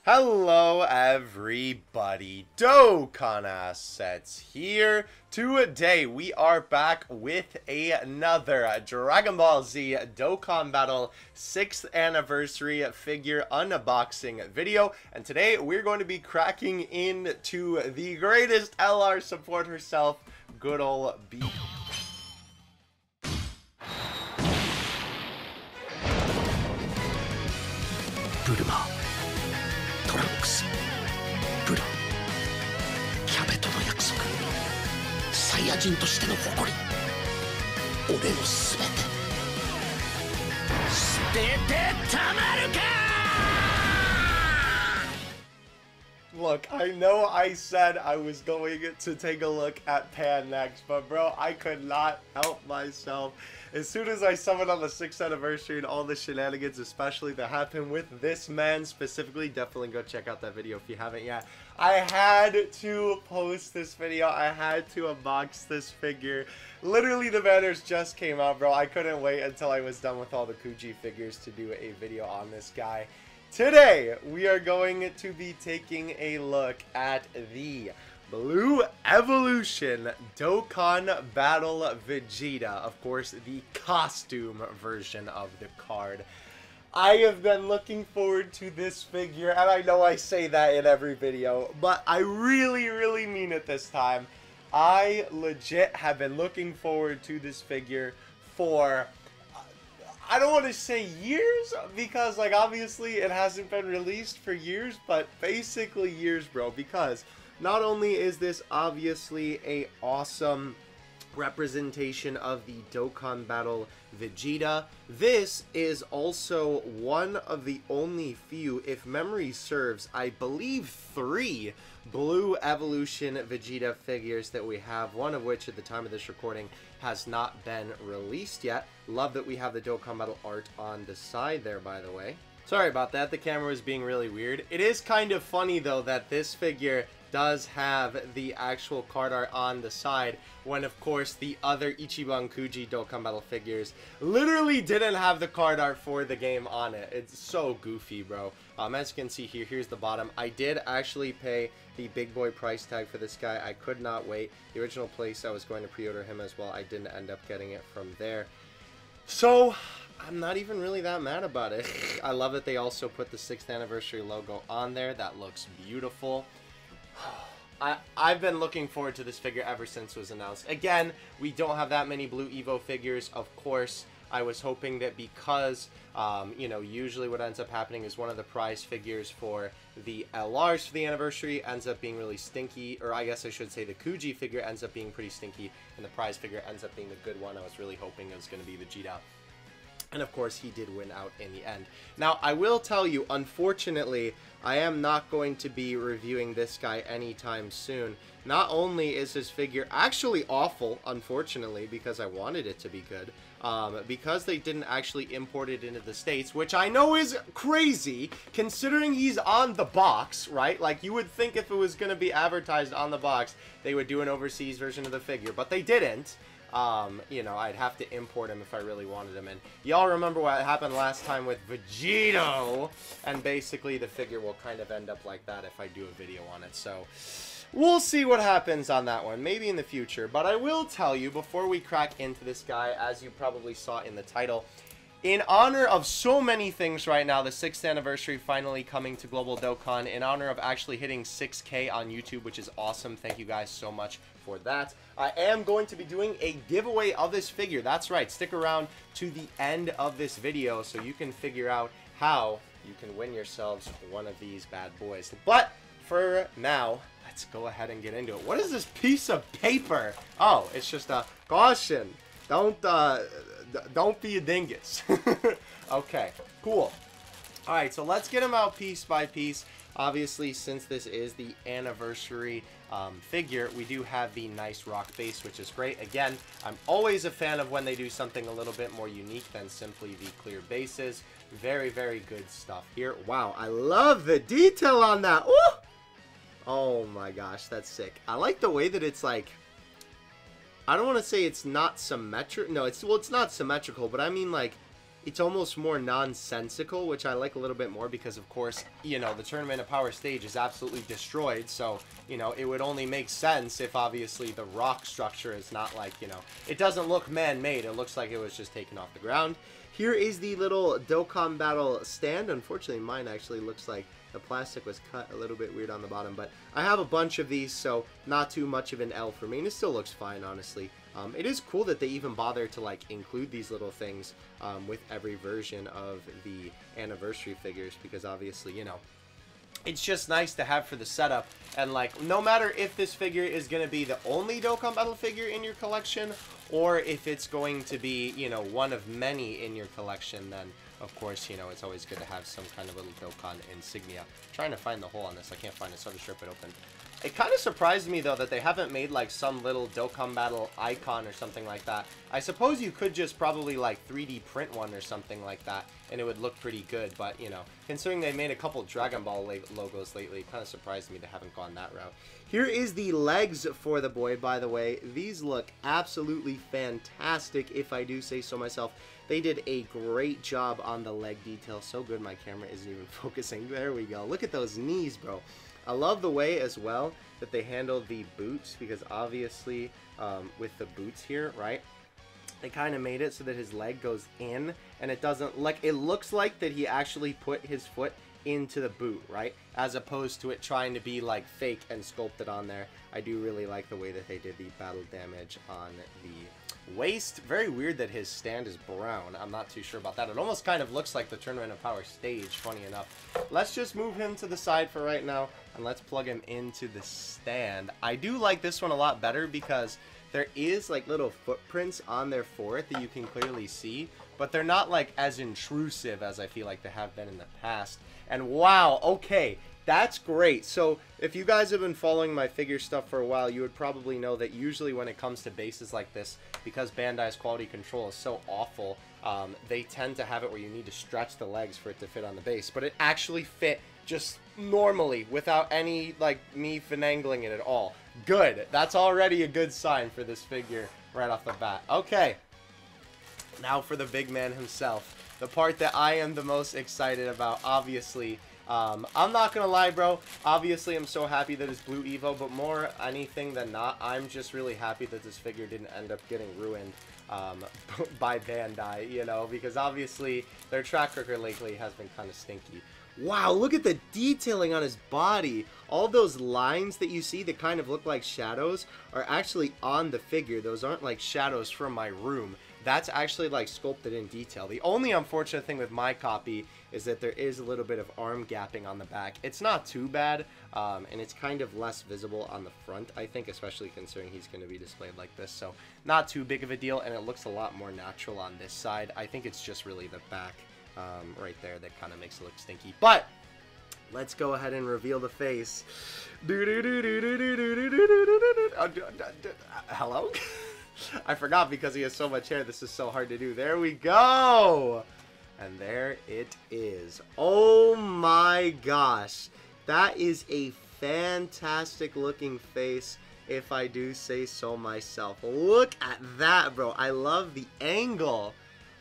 Hello everybody, Dokkan Assets here. Today we are back with another Dragon Ball Z Dokkan Battle 6th anniversary figure unboxing video. And today we're going to be cracking into the greatest LR support herself, good ol' B. Bulma, Trunks, Buro、キャベトの約束、サイヤ人としての誇り、俺のすべて捨ててたまるか。 Look, I know I said I was going to take a look at Pan next, but bro, I could not help myself. As soon as I summoned on the 6th anniversary and all the shenanigans, especially that happened with this man specifically, definitely go check out that video if you haven't yet. I had to post this video. I had to unbox this figure. Literally, the banners just came out, bro. I couldn't wait until I was done with all the Kuji figures to do a video on this guy. Today, we are going to be taking a look at the Blue Evolution Dokkan Battle Vegeta. Of course, the costume version of the card. I have been looking forward to this figure, and I know I say that in every video, but I really mean it this time. I legit have been looking forward to this figure for... I don't want to say years, because, like, obviously it hasn't been released for years, but basically years, bro, because not only is this obviously a awesome representation of the Dokkan Battle Vegeta, this is also one of the only few, if memory serves, I believe 3 Blue Evolution Vegeta figures that we have, one of which at the time of this recording has not been released yet. Love that we have the Dokkan Battle art on the side there, by the way. Sorry about that, the camera was being really weird. It is kind of funny though that this figure does have the actual card art on the side, when of course the other Ichiban Kuji Dokkan Battle figures literally didn't have the card art for the game on it. It's so goofy, bro. As you can see here, here's the bottom. I did actually pay the big boy price tag for this guy. I could not wait. The original place I was going to pre-order him as well, I didn't end up getting it from there. So I'm not even really that mad about it. I love that they also put the 6th anniversary logo on there. That looks beautiful. I've been looking forward to this figure ever since it was announced. Again, we don't have that many Blue Evo figures, of course. I was hoping that because, you know, usually what ends up happening is one of the prize figures for the LRs for the anniversary ends up being really stinky, or I guess I should say the Kuji figure ends up being pretty stinky, and the prize figure ends up being the good one. I was really hoping it was going to be Vegeta. And of course, he did win out in the end. Now, I will tell you, unfortunately, I am not going to be reviewing this guy anytime soon. Not only is his figure actually awful, unfortunately, because I wanted it to be good, because they didn't actually import it into the States, which I know is crazy, considering he's on the box, right? Like, you would think if it was going to be advertised on the box, they would do an overseas version of the figure, but they didn't. You know, I'd have to import him if I really wanted him. And y'all remember what happened last time with Vegito, and basically the figure will kind of end up like that if I do a video on it. So we'll see what happens on that one, maybe in the future. But I will tell you, before we crack into this guy, as you probably saw in the title, in honor of so many things right now, the 6th anniversary finally coming to Global Dokkan, in honor of actually hitting 6K on YouTube, which is awesome. Thank you guys so much for that. I am going to be doing a giveaway of this figure. That's right. Stick around to the end of this video so you can figure out how you can win yourselves one of these bad boys. But for now, let's go ahead and get into it. What is this piece of paper? Oh, it's just a caution. Don't be a dingus. Okay, cool. Alright, so let's get him out piece by piece. Obviously, since this is the anniversary figure, we do have the nice rock base, which is great. Again, I'm always a fan of when they do something a little bit more unique than simply the clear bases. Very good stuff here. Wow, I love the detail on that. Ooh! Oh my gosh, that's sick. I like the way that it's like, I don't want to say it's not symmetric. No, it's not symmetrical, but I mean like it's almost more nonsensical, which I like a little bit more because, of course, you know, the Tournament of Power stage is absolutely destroyed. So, you know, it would only make sense if obviously the rock structure is not like, you know, it doesn't look man-made. It looks like it was just taken off the ground. Here is the little Dokkan Battle stand. Unfortunately, mine actually looks like the plastic was cut a little bit weird on the bottom, but I have a bunch of these, so not too much of an L for me, and it still looks fine, honestly. It is cool that they even bother to, like, include these little things with every version of the anniversary figures, because obviously, you know, it's just nice to have for the setup. And, like, no matter if this figure is going to be the only Dokkan Battle figure in your collection, or if it's going to be, you know, one of many in your collection, then, of course, you know, it's always good to have some kind of little Dokkan insignia. I'm trying to find the hole on this. I can't find it, so I'll just rip it open. It kind of surprised me, though, that they haven't made, like, some little Dokkan Battle icon or something like that. I suppose you could just probably, like, 3D print one or something like that, and it would look pretty good. But, you know, considering they made a couple Dragon Ball logos lately, it kind of surprised me they haven't gone that route. Here is the legs for the boy, by the way. These look absolutely fantastic, if I do say so myself. They did a great job on the leg detail. So good my camera isn't even focusing. There we go. Look at those knees, bro. I love the way as well that they handle the boots, because obviously with the boots here, right, they kind of made it so that his leg goes in, and it doesn't, like, it looks like that he actually put his foot into the boot, right, as opposed to it trying to be like fake and sculpted on there. I do really like the way that they did the battle damage on the waist. Very weird that his stand is brown. I'm not too sure about that. It almost kind of looks like the Tournament of Power stage, funny enough. Let's just move him to the side for right now, and let's plug him into the stand. I do like this one a lot better because there is like little footprints on there for it that you can clearly see, but they're not like as intrusive as I feel like they have been in the past. And wow, okay, that's great. So if you guys have been following my figure stuff for a while, you would probably know that usually when it comes to bases like this, because Bandai's quality control is so awful, they tend to have it where you need to stretch the legs for it to fit on the base. But it actually fit just normally without any, like, me finagling it at all. Good. That's already a good sign for this figure right off the bat. Okay. Now for the big man himself. The part that I am the most excited about, obviously. I'm not gonna lie, bro. Obviously, I'm so happy that it's Blue Evo, but more anything than not, I'm just really happy that this figure didn't end up getting ruined by Bandai, you know, because obviously their track record lately has been kind of stinky. Wow, look at the detailing on his body. All those lines that you see that kind of look like shadows are actually on the figure. Those aren't like shadows from my room. That's actually like sculpted in detail. The only unfortunate thing with my copy is that there is a little bit of arm gapping on the back. It's not too bad, and it's kind of less visible on the front, I think, especially considering he's going to be displayed like this. So not too big of a deal, and it looks a lot more natural on this side. I think it's just really the back right there that kind of makes it look stinky. But let's go ahead and reveal the face. Hello? I forgot because he has so much hair. This is so hard to do. There we go. And there it is. Oh my gosh. That is a fantastic looking face, if I do say so myself. Look at that, bro. I love the angle.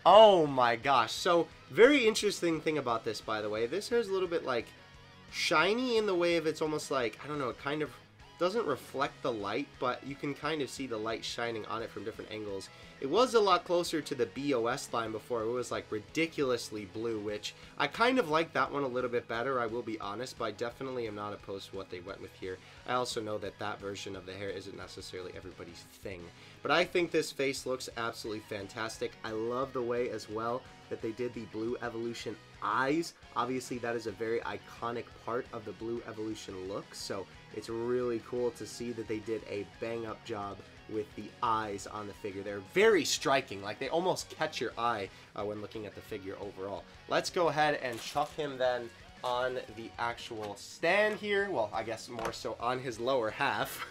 Oh my gosh. So, very interesting thing about this, by the way. This hair is a little bit like shiny in the way of it's almost like, I don't know, it kind of doesn't reflect the light, but you can kind of see the light shining on it from different angles. It was a lot closer to the BOS line before. It was like ridiculously blue, which I kind of like that one a little bit better, I will be honest, but I definitely am not opposed to what they went with here. I also know that that version of the hair isn't necessarily everybody's thing. But I think this face looks absolutely fantastic. I love the way as well that they did the Blue Evolution eyes. Obviously, that is a very iconic part of the Blue Evolution look, so it's really cool to see that they did a bang-up job with the eyes on the figure. They're very striking, like they almost catch your eye when looking at the figure overall. Let's go ahead and chuck him then on the actual stand here. Well, I guess more so on his lower half.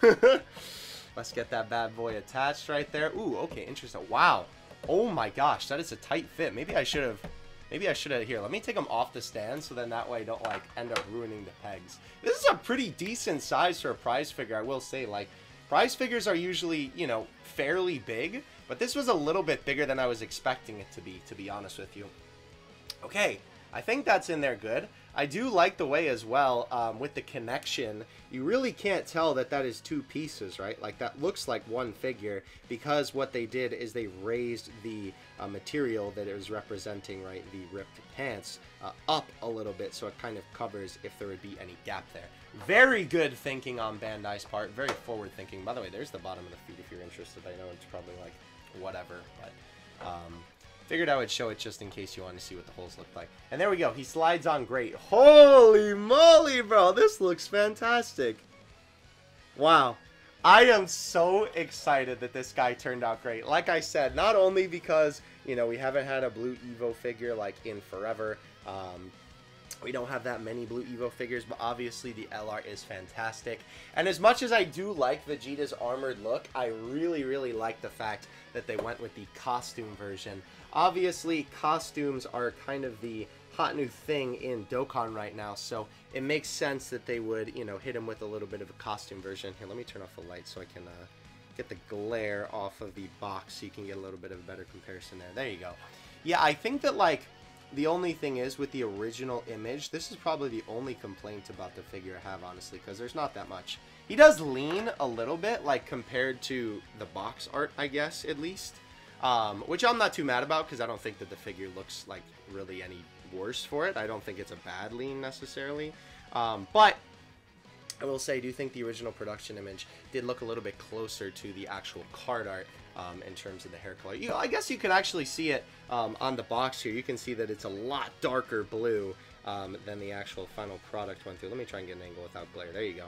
Let's get that bad boy attached right there. Ooh, okay, interesting. Wow. Oh my gosh, that is a tight fit. Maybe I should have, here, let me take them off the stand so then that way I don't like end up ruining the pegs. This is a pretty decent size for a prize figure, I will say. Like, prize figures are usually, you know, fairly big, But this was a little bit bigger than I was expecting it to be honest with you. Okay, I think that's in there good. I do like the way as well, with the connection, you really can't tell that that is two pieces, right? Like, that looks like one figure, because what they did is they raised the material that it was representing, right, the ripped pants, up a little bit, so it kind of covers if there would be any gap there. Very good thinking on Bandai's part, very forward thinking. By the way, there's the bottom of the feet if you're interested. I know it's probably like whatever, but figured I would show it just in case you want to see what the holes look like. And there we go. He slides on great. Holy moly, bro. This looks fantastic. Wow. I am so excited that this guy turned out great. Like I said, not only because, you know, we haven't had a Blue Evo figure like in forever. We don't have that many Blue Evo figures, but obviously the LR is fantastic. And as much as I do like Vegeta's armored look, I really, really like the fact that they went with the costume version. Obviously, costumes are kind of the hot new thing in Dokkan right now, so it makes sense that they would, you know, hit him with a little bit of a costume version. Here, let me turn off the light so I can get the glare off of the box so you can get a little bit of a better comparison there. There you go. Yeah, I think that, like, the only thing is, with the original image, this is probably the only complaint about the figure I have, honestly, because there's not that much. He does lean a little bit, like, compared to the box art, I guess, at least. Which I'm not too mad about, because I don't think that the figure looks, like, really any worse for it. I don't think it's a bad lean, necessarily. But I will say, I do think the original production image did look a little bit closer to the actual card art. In terms of the hair color. I guess you could actually see it on the box here. You can see that it's a lot darker blue than the actual final product went through. Let me try and get an angle without glare. There you go.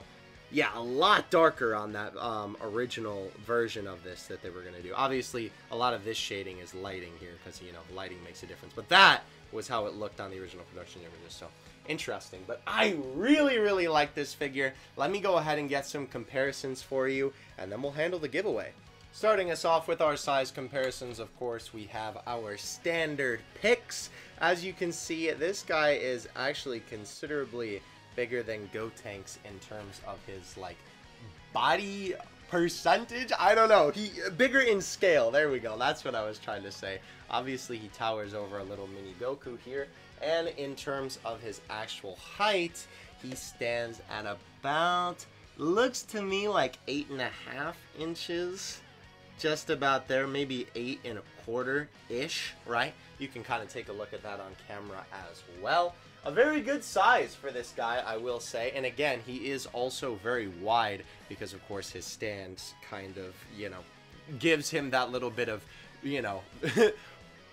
Yeah, a lot darker on that original version of this that they were going to do. Obviously, a lot of this shading is lighting here because, you know, lighting makes a difference. But that was how it looked on the original production images. So, interesting. But I really, really like this figure. Let me go ahead and get some comparisons for you, and then we'll handle the giveaway. Starting us off with our size comparisons, of course, we have our standard picks. As you can see, this guy is actually considerably bigger than Gotenks in terms of his, like, body percentage. I don't know. Bigger in scale. There we go. That's what I was trying to say. Obviously, he towers over a little mini Goku here. And in terms of his actual height, he stands at about, looks to me like 8.5 inches. Just about there, maybe 8 1/4-ish, right? You can kind of take a look at that on camera as well. A very good size for this guy, I will say. And again, he is also very wide because, of course, his stance kind of, you know, gives him that little bit of, you know,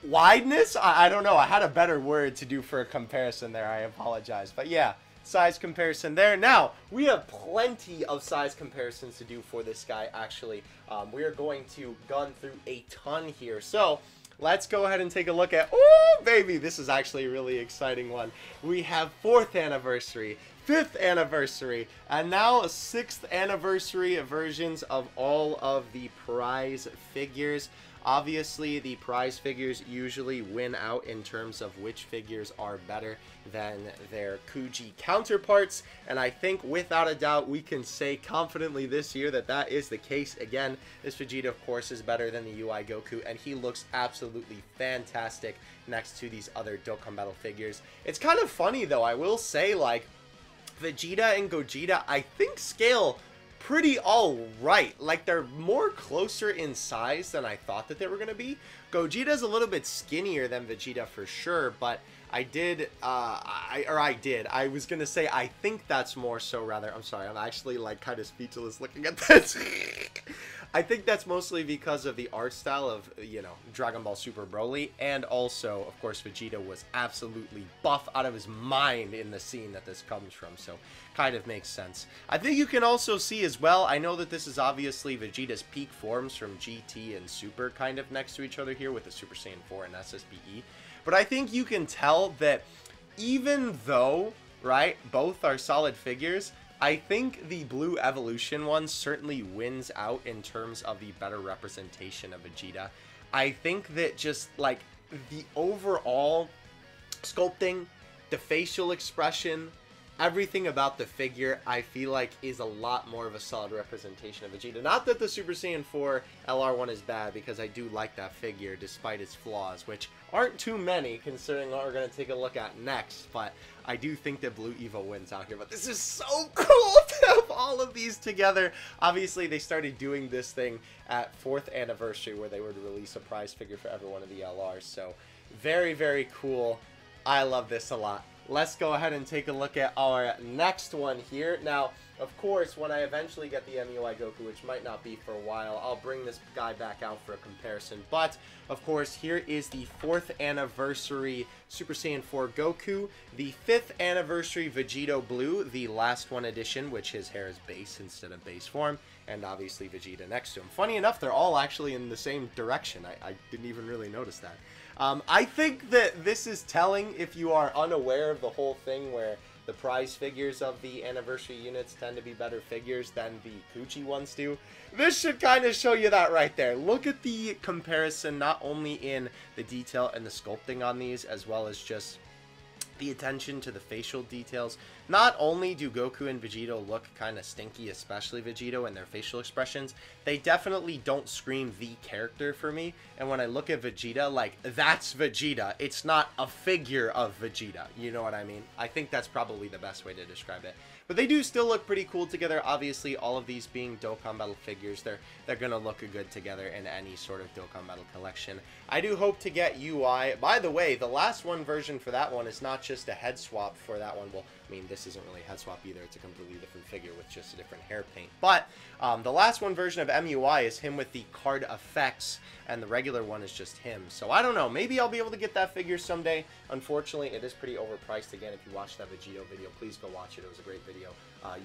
wideness. I don't know. I had a better word to do for a comparison there. I apologize. But yeah, size comparison there. Now, we have plenty of size comparisons to do for this guy, actually. We are going to gun through a ton here. So, let's go ahead and take a look at, oh baby, this is actually a really exciting one. We have 4th anniversary, 5th anniversary, and now 6th anniversary versions of all of the prize figures. Obviously, the prize figures usually win out in terms of which figures are better than their Kuji counterparts, and I think without a doubt we can say confidently this year that that is the case. Again, this Vegeta, of course, is better than the UI Goku, and he looks absolutely fantastic next to these other Dokkan Battle figures. It's kind of funny, though, I will say, like, Vegeta and Gogeta, I think, scale pretty alright. Like, they're more closer in size than I thought that they were going to be. Gogeta's a little bit skinnier than Vegeta for sure, but I was going to say I think that's more so rather, I'm sorry, I'm actually like kind of speechless looking at this. I think that's mostly because of the art style of, you know, Dragon Ball Super Broly, and also, of course, Vegeta was absolutely buff out of his mind in the scene that this comes from, so kind of makes sense. I think you can also see as well, I know that this is obviously Vegeta's peak forms from GT and Super kind of next to each other here with the Super Saiyan 4 and SSBE, but I think you can tell that even though, right, both are solid figures, I think the Blue Evolution one certainly wins out in terms of the better representation of Vegeta. I think that just, like, the overall sculpting, the facial expression, everything about the figure, I feel like, is a lot more of a solid representation of Vegeta. Not that the Super Saiyan 4 LR1 is bad, because I do like that figure despite its flaws, which aren't too many considering what we're going to take a look at next, but I do think that Blue Evo wins out here. But this is so cool to have all of these together. Obviously, they started doing this thing at 4th anniversary where they would release a prize figure for every one of the LRs, so very, very cool. I love this a lot. Let's go ahead and take a look at our next one here. Now, of course, when I eventually get the MUI Goku, which might not be for a while, I'll bring this guy back out for a comparison. But, of course, here is the 4th anniversary Super Saiyan 4 Goku, the 5th anniversary Vegito Blue, the last one edition, which his hair is base instead of base form, and obviously Vegeta next to him. Funny enough, they're all actually in the same direction. I didn't even really notice that. I think that this is telling if you are unaware of the whole thing where the prize figures of the anniversary units tend to be better figures than the Kuchi ones do. This should kind of show you that right there. Look at the comparison, not only in the detail and the sculpting on these, as well as just the attention to the facial details. Not only do Goku and Vegito look kind of stinky, especially Vegito and their facial expressions, they definitely don't scream the character for me. And when I look at Vegeta, like, that's Vegeta. It's not a figure of Vegeta. You know what I mean? I think that's probably the best way to describe it. But they do still look pretty cool together. Obviously, all of these being Dokkan Battle figures, they're going to look good together in any sort of Dokkan Battle collection. I do hope to get UI. By the way, the last one version for that one is not just a head swap for that one. Well, I mean, this isn't really a head swap either. It's a completely different figure with just a different hair paint. But the last one version of MUI is him with the card effects, and the regular one is just him. So I don't know. Maybe I'll be able to get that figure someday. Unfortunately, it is pretty overpriced. Again, if you watched that Vegito video, please go watch it. It was a great video.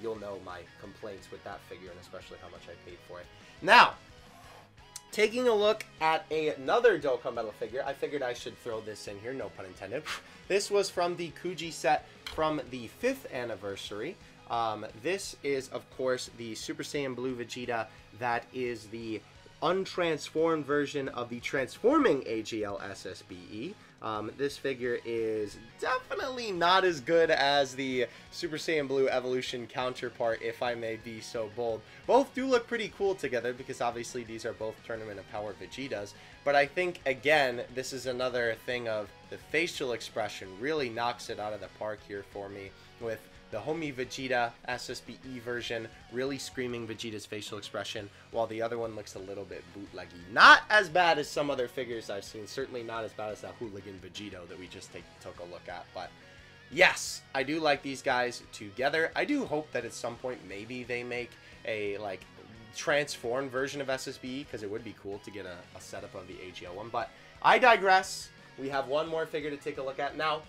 You'll know my complaints with that figure and especially how much I paid for it. Now, taking a look at another Dokkan Battle figure, I figured I should throw this in here, no pun intended. This was from the Kuji set from the 5th anniversary. This is, of course, the Super Saiyan Blue Vegeta. That is the untransformed version of the transforming AGL SSBE. This figure is definitely not as good as the Super Saiyan Blue Evolution counterpart, if I may be so bold. Both do look pretty cool together because obviously these are both Tournament of Power Vegetas. But I think, again, this is another thing of the facial expression really knocks it out of the park here for me, with the homie Vegeta SSBE version really screaming Vegeta's facial expression, while the other one looks a little bit bootleggy. Not as bad as some other figures I've seen, certainly not as bad as that hooligan Vegito that we just took a look at, but yes, I do like these guys together. I do hope that at some point maybe they make a, like, transformed version of SSBE, because it would be cool to get a setup of the AGL one, but I digress. We have one more figure to take a look at. Now,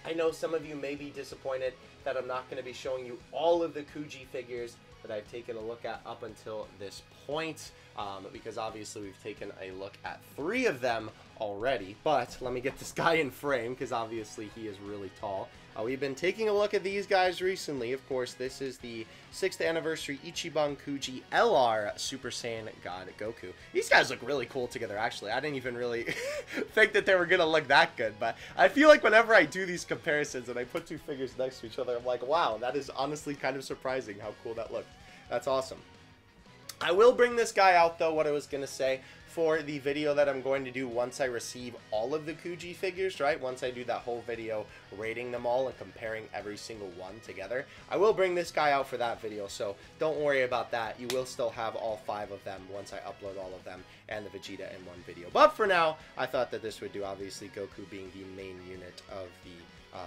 I know some of you may be disappointed that I'm not going to be showing you all of the Kuji figures that I've taken a look at up until this point, because obviously we've taken a look at 3 of them already. But let me get this guy in frame, because obviously he is really tall. We've been taking a look at these guys recently. Of course, this is the 6th anniversary Ichiban Kuji LR Super Saiyan God Goku. These guys look really cool together, actually. I didn't even really think that they were going to look that good, but I feel like whenever I do these comparisons and I put 2 figures next to each other, I'm like, wow, that is honestly kind of surprising how cool that looked. That's awesome. I will bring this guy out, though, what I was going to say, for the video that I'm going to do once I receive all of the Kuji figures, right? Once I do that whole video rating them all and comparing every single one together. I will bring this guy out for that video, so don't worry about that. You will still have all 5 of them once I upload all of them and the Vegeta in one video. But for now, I thought that this would do, obviously, Goku being the main unit of the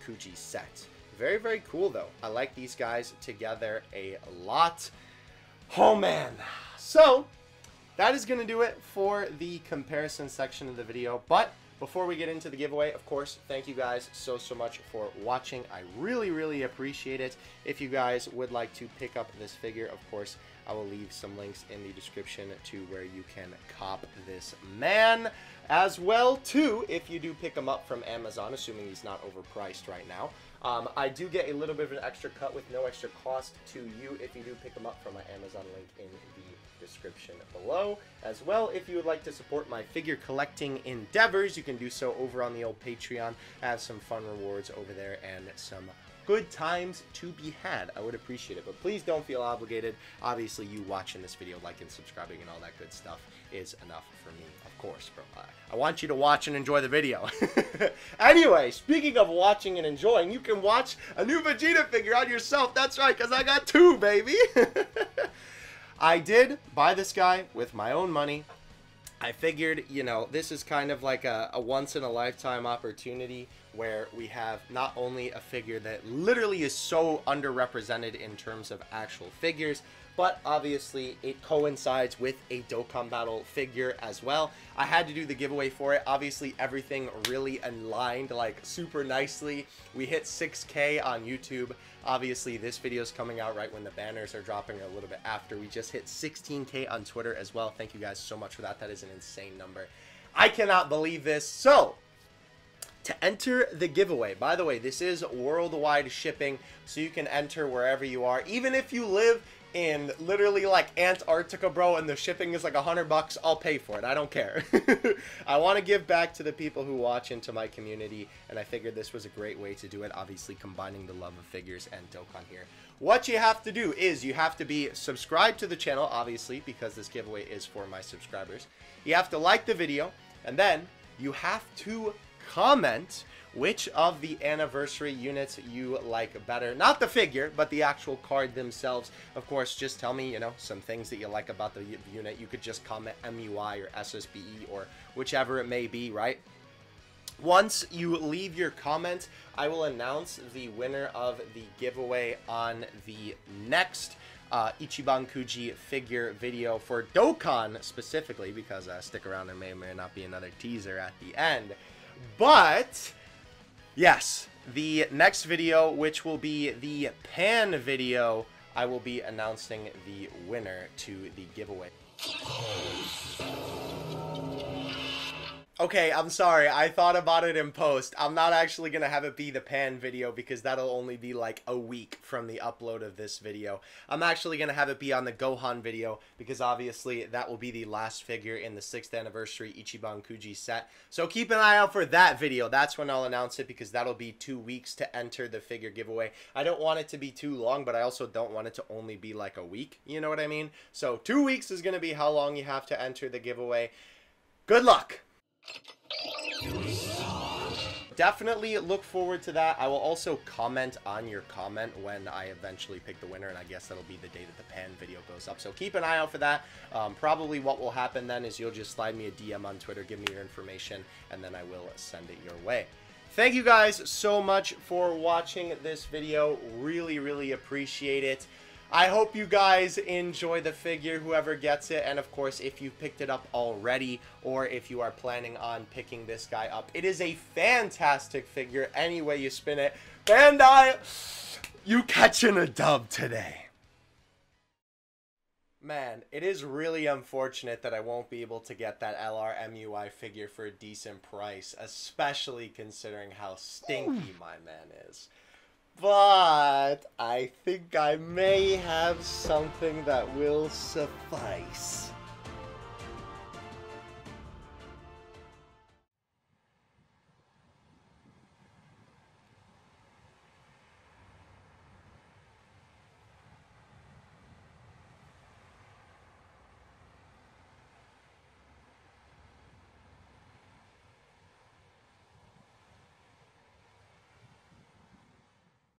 Kuji set. Very, very cool, though. I like these guys together a lot. Oh, man. So that is going to do it for the comparison section of the video. But before we get into the giveaway, of course, thank you guys so much for watching. I really, really appreciate it. If you guys would like to pick up this figure, of course, I will leave some links in the description to where you can cop this man. As well, too, if you do pick him up from Amazon, assuming he's not overpriced right now, I do get a little bit of an extra cut with no extra cost to you if you do pick them up from my Amazon link in the description below. As well, if you would like to support my figure collecting endeavors, you can do so over on the old Patreon. I have some fun rewards over there and some good times to be had. I would appreciate it, but please don't feel obligated. Obviously, you watching this video, liking, subscribing, and all that good stuff is enough for me, of course, bro. I want you to watch and enjoy the video. Anyway, speaking of watching and enjoying, you can watch a new Vegeta figure on yourself. That's right, because I got 2, baby. I did buy this guy with my own money. I figured, you know, this is kind of like a once-in-a-lifetime opportunity where we have not only a figure that literally is so underrepresented in terms of actual figures, but obviously it coincides with a Dokkan Battle figure as well. I had to do the giveaway for it. Obviously, everything really aligned like super nicely. We hit 6K on YouTube. Obviously, this video is coming out right when the banners are dropping, a little bit after. We just hit 16K on Twitter as well. Thank you guys so much for that. That is an insane number. I cannot believe this. So, to enter the giveaway, by the way, this is worldwide shipping, so you can enter wherever you are. Even if you live in literally like Antarctica, bro, and the shipping is like $100, I'll pay for it. I don't care. I want to give back to the people who watch into my community, and I figured this was a great way to do it, obviously combining the love of figures and Dokkan here. What you have to do is you have to be subscribed to the channel, obviously, because this giveaway is for my subscribers. You have to like the video, and then you have to comment which of the anniversary units you like better. Not the figure, but the actual card themselves. Of course, just tell me, you know, some things that you like about the unit. You could just comment MUI or SSBE or whichever it may be, right? Once you leave your comment, I will announce the winner of the giveaway on the next Ichiban Kuji figure video for Dokkan specifically, because stick around, there may or may not be another teaser at the end. But yes, the next video, which will be the Pan video, I will be announcing the winner to the giveaway. Okay, I'm sorry. I thought about it in post. I'm not actually going to have it be the Pan video because that'll only be like a week from the upload of this video. I'm actually going to have it be on the Gohan video because obviously that will be the last figure in the 6th anniversary Ichiban Kuji set. So keep an eye out for that video. That's when I'll announce it because that'll be 2 weeks to enter the figure giveaway. I don't want it to be too long, but I also don't want it to only be like a week. You know what I mean? So 2 weeks is going to be how long you have to enter the giveaway. Good luck! Definitely look forward to that. I will also comment on your comment when I eventually pick the winner, and I guess that'll be the day that the Pan video goes up. So keep an eye out for that. Probably what will happen then is you'll just slide me a DM on Twitter, give me your information, and then I will send it your way. Thank you guys so much for watching this video. Really, really appreciate it. I hope you guys enjoy the figure, whoever gets it, and of course, if you picked it up already, or if you are planning on picking this guy up, it is a fantastic figure any way you spin it. Bandai, you catching a dub today. Man, it is really unfortunate that I won't be able to get that LR MUI figure for a decent price, especially considering how stinky my man is. But I think I may have something that will suffice.